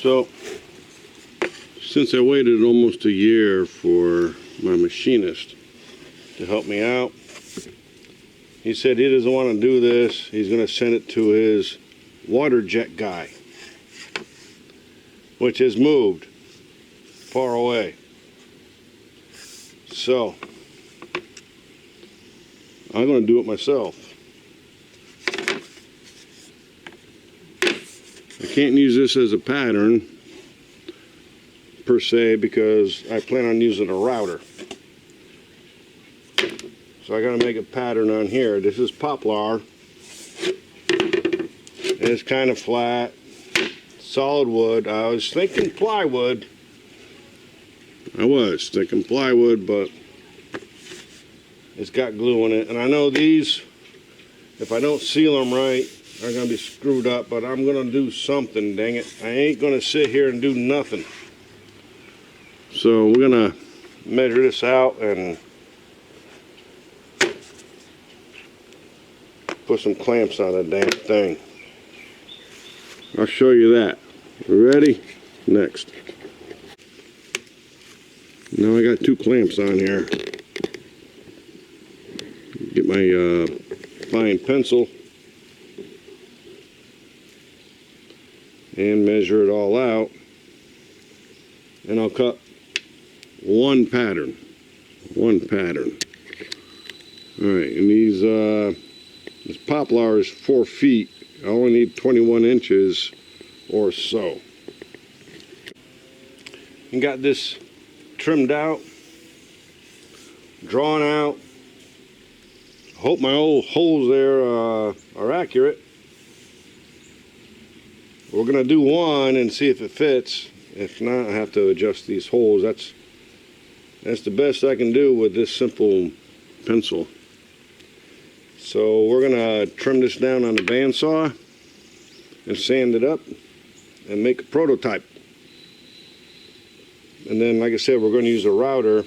So, since I waited almost a year for my machinist to help me out, he said he doesn't want to do this. He's going to send it to his water jet guy, which has moved far away. So, I'm going to do it myself. I can't use this as a pattern per se because I plan on using a router. So I got to make a pattern on here. This is poplar. It's kind of flat, solid wood. I was thinking plywood. I was thinking plywood, but it's got glue in it. And I know these, if I don't seal them right, are going to be screwed up, but I'm going to do something, dang it. I ain't going to sit here and do nothing. So we're going to measure this out and put some clamps on the damn thing. I'll show you that. Ready? Next. Now I got 2 clamps on here. Get my fine pencil and measure it all out, and I'll cut one pattern. Alright, and this poplar is 4 feet. I only need 21 inches or so. And got this trimmed out, drawn out. Hope my old holes there are accurate. We're going to do one and see if it fits. If not, I have to adjust these holes. That's the best I can do with this simple pencil. So we're going to trim this down on the bandsaw and sand it up and make a prototype. And then, like I said, we're going to use a router.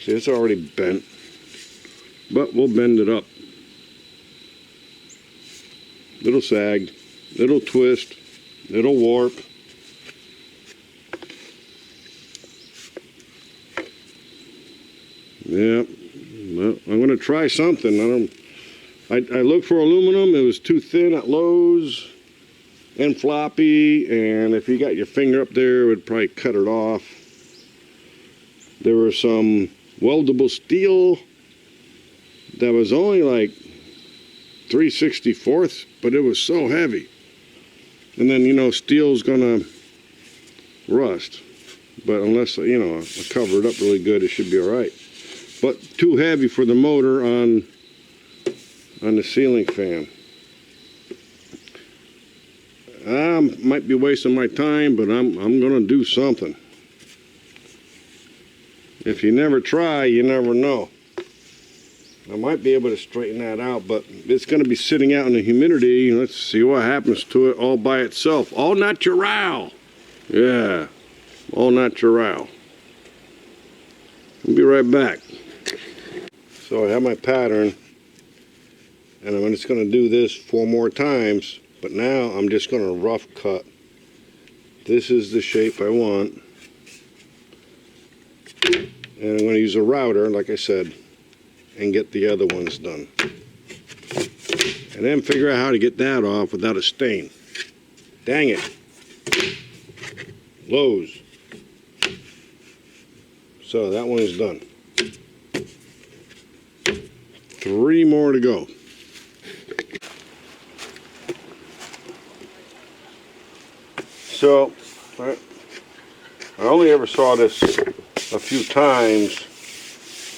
See, it's already bent, but we'll bend it up. Little sag. It'll twist, it'll warp. Yeah, well, I'm going to try something. I looked for aluminum. It was too thin at Lowe's and floppy, and if you got your finger up there, it would probably cut it off. There was some weldable steel that was only like 3/64, but it was so heavy. And then, you know, steel's gonna rust. But unless, you know, I cover it up really good, it should be all right. But too heavy for the motor on the ceiling fan. I might be wasting my time, but I'm gonna do something. If you never try, you never know. I might be able to straighten that out, but it's going to be sitting out in the humidity. Let's see what happens to it all by itself. All natural. Yeah, all natural. I'll be right back. So I have my pattern, and I'm just going to do this 4 more times, but now I'm just going to rough cut. This is the shape I want. And I'm going to use a router, like I said, and get the other ones done. And then figure out how to get that off without a stain. Dang it. Lowe's. So that one is done. 3 more to go. So I only ever saw this a few times,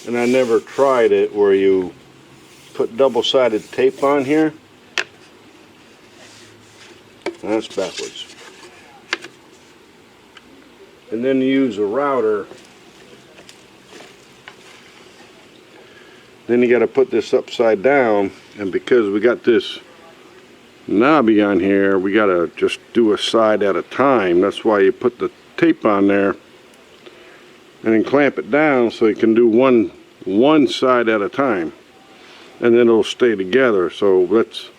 and I never tried it, where you put double-sided tape on here. That's backwards. And then you use a router. Then you got to put this upside down, and because we got this knobby on here, we got to just do a side at a time. That's why you put the tape on there and then clamp it down so you can do one side at a time, and then it'll stay together. So let's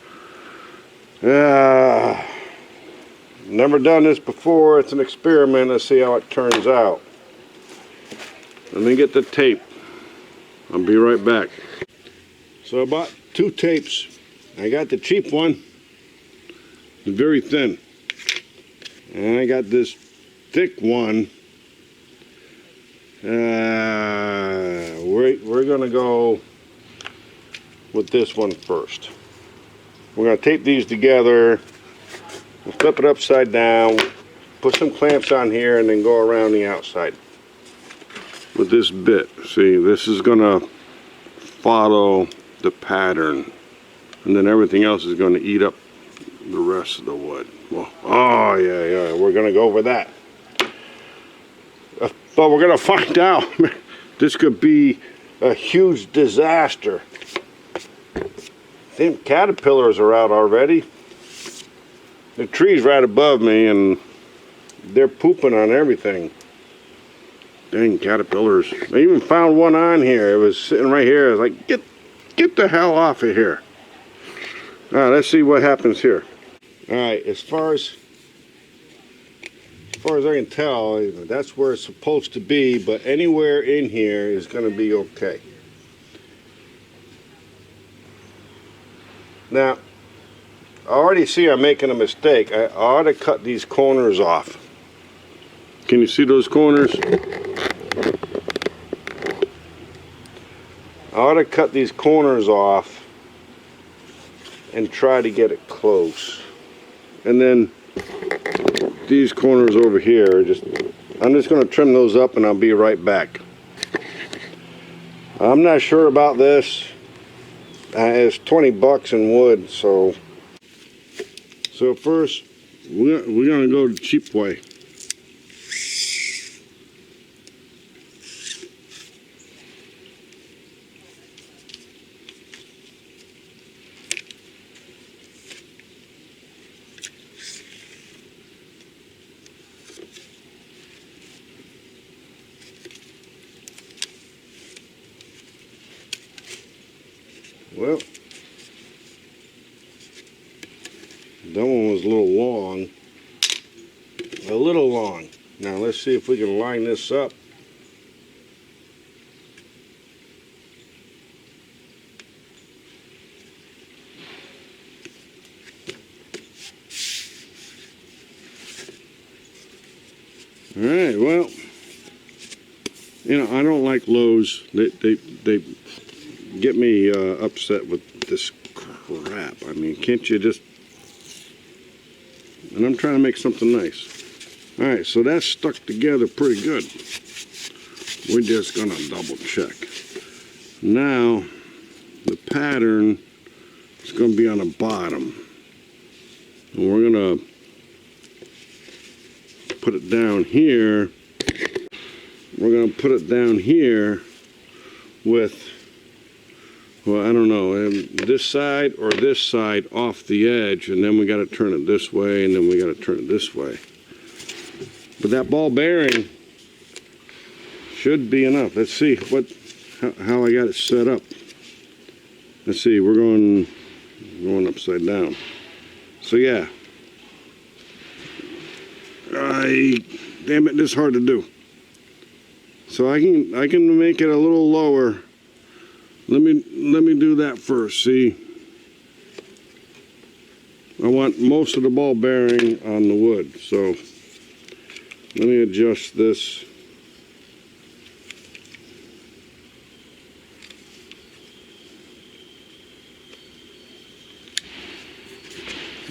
Never done this before. It's an experiment. Let's see how it turns out. Let me get the tape. I'll be right back. So I bought 2 tapes. I got the cheap one. It's very thin. And I got this thick one. We're gonna go with this one first. We're gonna tape these together. We'll flip it upside down, put some clamps on here, and then go around the outside with this bit. See, this is gonna follow the pattern, and then everything else is gonna eat up the rest of the wood. Well, oh yeah, we're gonna go over that. But we're gonna find out. This could be a huge disaster. Them caterpillars are out already. The tree's right above me and they're pooping on everything. Dang caterpillars. I even found one on here. It was sitting right here. I was like, get the hell off of here. All right, let's see what happens here. All right, as far as I can tell, that's where it's supposed to be, but anywhere in here is going to be okay. Now, I already see I'm making a mistake. I ought to cut these corners off. Can you see those corners? I ought to cut these corners off and try to get it close. And then these corners over here, I'm just going to trim those up and I'll be right back. I'm not sure about this. It's 20 bucks in wood, so first we're going to go the cheap way. Well, that one was a little long. Now let's see if we can line this up. All right, well, you know, I don't like Lowe's. They get me upset with this crap. I mean, can't you just... And I'm trying to make something nice. All right, so that's stuck together pretty good. We're just gonna double check. Now, the pattern is gonna be on the bottom. And we're gonna put it down here. We're gonna put it down here with, well, I don't know, this side or this side off the edge, and then we got to turn it this way, and then we got to turn it this way. But that ball bearing should be enough. Let's see how I got it set up. Let's see, we're going upside down. So yeah, damn it, this is hard to do. So I can make it a little lower. Let me do that first. See, I want most of the ball bearing on the wood, so let me adjust this.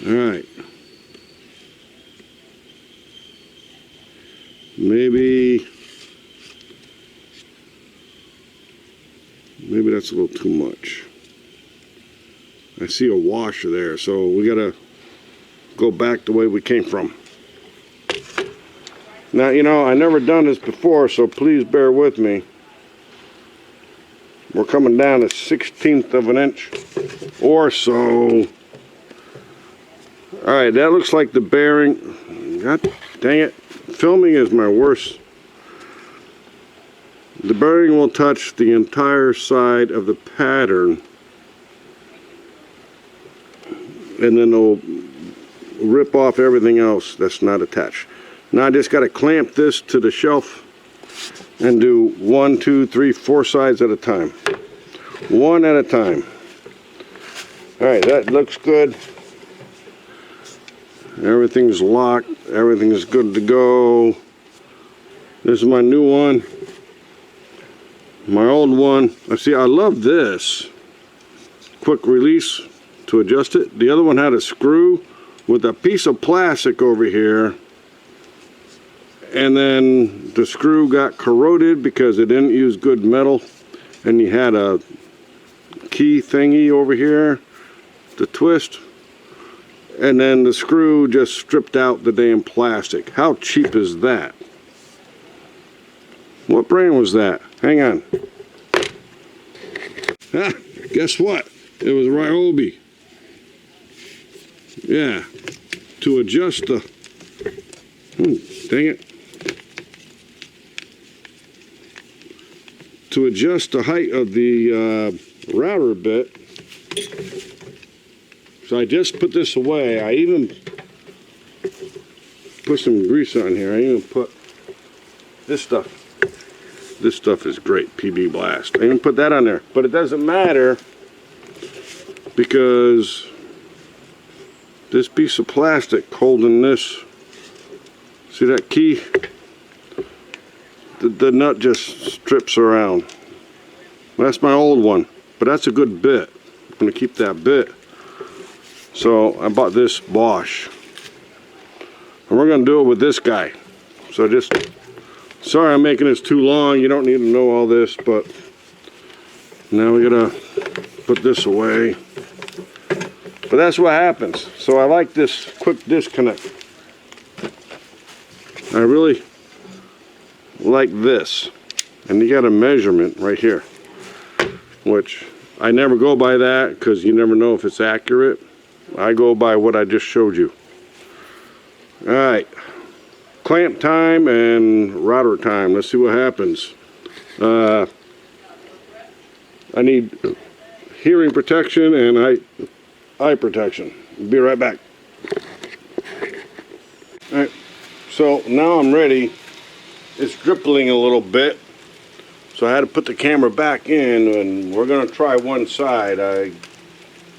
All right. Maybe that's a little too much. I see a washer there, so we gotta go back the way we came from. Now, you know, I never done this before, so please bear with me. We're coming down a 1/16 of an inch or so. All right, that looks like the bearing. God dang it, filming is my worst. The bearing will touch the entire side of the pattern, and then rip off everything else that's not attached. Now I just got to clamp this to the shelf and do 1, 2, 3, 4 sides at a time. One at a time. Alright, that looks good. Everything's locked. Everything's good to go. This is my new one. My old one. See, I love this. Quick release to adjust it. The other one had a screw with a piece of plastic over here. And then the screw got corroded because it didn't use good metal. And you had a key thingy over here to twist. And then the screw just stripped out the damn plastic. How cheap is that? What brand was that? Hang on. Ah, guess what? It was Ryobi. Yeah. To adjust the... dang it. To adjust the height of the router bit. So I just put this away. I even put some grease on here. I even put this stuff. This stuff is great, PB Blast. I even put that on there. But it doesn't matter because this piece of plastic holding this, see that key? The nut just strips around. That's my old one, but that's a good bit. I'm gonna keep that bit. So I bought this Bosch. And we're gonna do it with this guy. So just, sorry I'm making this too long. You don't need to know all this, but now we gotta put this away. But that's what happens. So I like this quick disconnect. I really like this. And you got a measurement right here, which I never go by that because you never know if it's accurate. I go by what I just showed you. Alright, clamp time and router time. Let's see what happens. I need hearing protection and eye protection. Be right back. Alright, so now I'm ready. It's dripping a little bit, so I had to put the camera back in, and we're going to try one side. I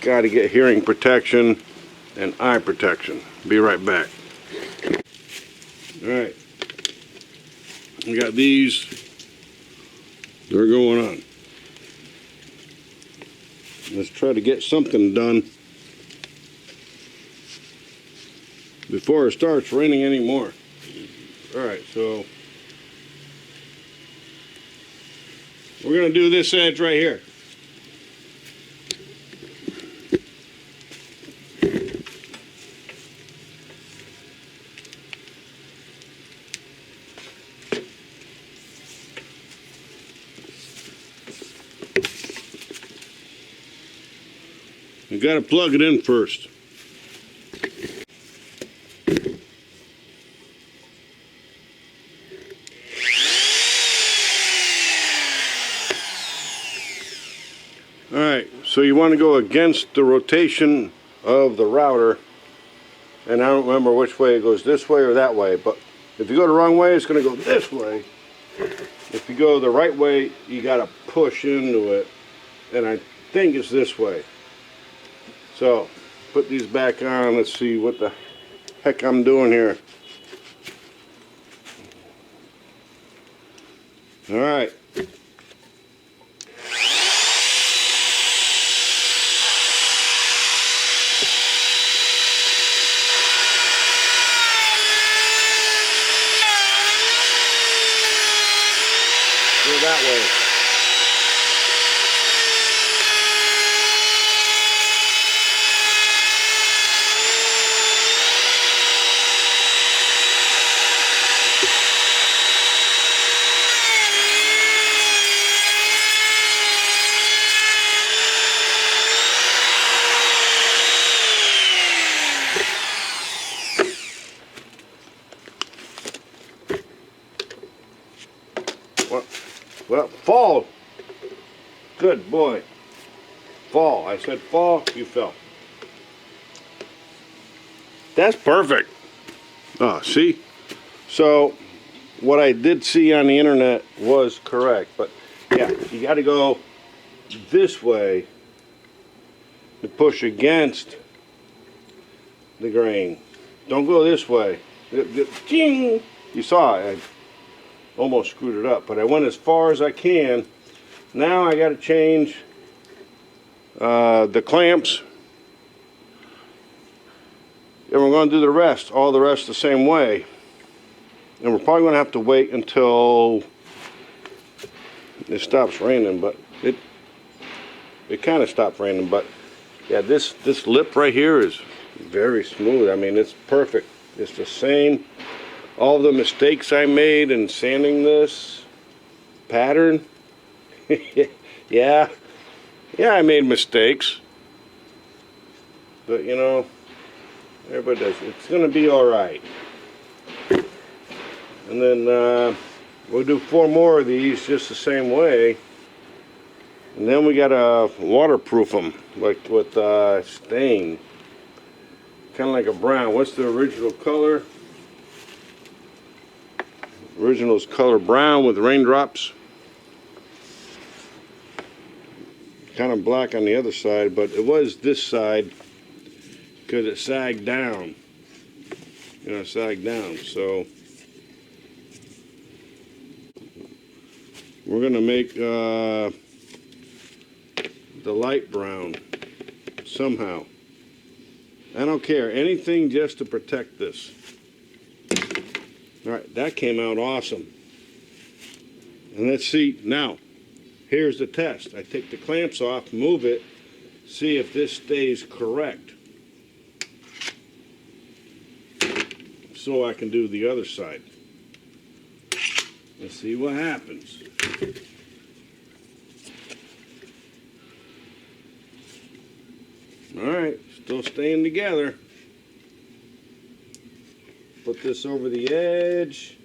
got to get hearing protection and eye protection. Be right back. Alright, we got these. They're going on. Let's try to get something done before it starts raining anymore. Alright, so we're going to do this edge right here. You got to plug it in first. Alright, so you want to go against the rotation of the router, and I don't remember which way it goes, this way or that way, but if you go the wrong way, it's going to go this way. If you go the right way, you got to push into it, and I think it's this way. So, put these back on. Let's see what the heck I'm doing here. Alright. Go that way. Well, fall. Good boy. Fall. I said fall, you fell. That's perfect. Oh, see? So, what I did see on the internet was correct. But, yeah, you got to go this way to push against the grain. Don't go this way. Ching! You saw it. I almost screwed it up. But I went as far as I can. Now I got to change the clamps. And we're going to do the rest, all the rest the same way. And we're probably going to have to wait until it stops raining, but it kind of stopped raining. But yeah, this lip right here is very smooth. I mean, it's perfect. It's the same. All the mistakes I made in sanding this pattern. yeah, I made mistakes. But you know, everybody does. It's going to be all right. And then we'll do 4 more of these just the same way. And then we got to waterproof them, like with stain. Kind of like a brown. What's the original color? Original is color brown with raindrops. Kind of black on the other side, but it was this side because it sagged down. You know, it sagged down. So we're going to make the light brown somehow. I don't care. Anything just to protect this. All right, that came out awesome. And let's see. Now, here's the test. I take the clamps off, move it, see if this stays correct. So I can do the other side. Let's see what happens. All right, still staying together. Put this over the edge,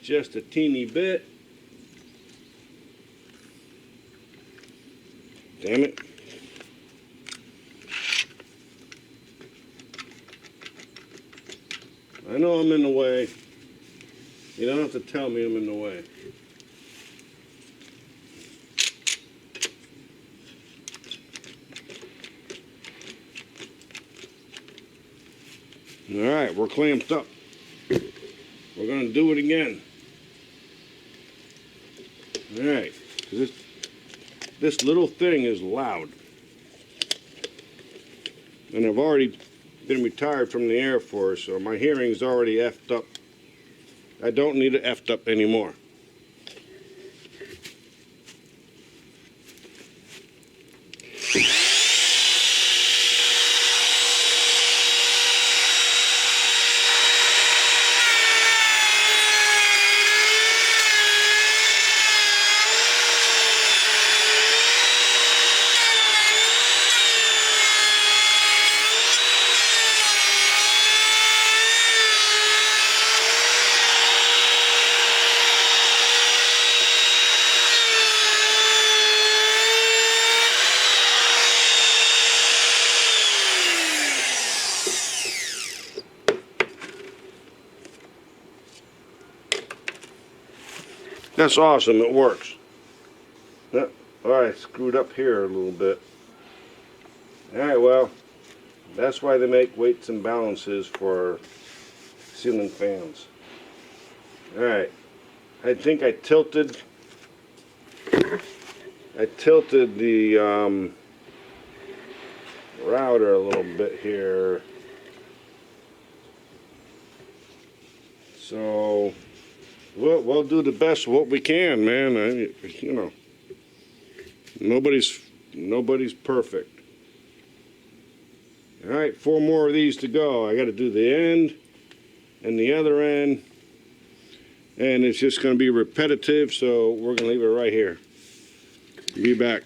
just a teeny bit. Damn it. I know I'm in the way. You don't have to tell me I'm in the way. All right, we're clamped up. We're going to do it again. All right, this little thing is loud. And I've already been retired from the Air Force, so my hearing's already effed up. I don't need it effed up anymore. That's awesome, it works. Yep. Alright, screwed up here a little bit. Alright, well, that's why they make weights and balances for ceiling fans. Alright, I think I tilted the router a little bit here. So we'll do the best what we can, man. You know, nobody's perfect. All right, 4 more of these to go. I got to do the end and the other end, and it's just going to be repetitive. So we're going to leave it right here. Be back.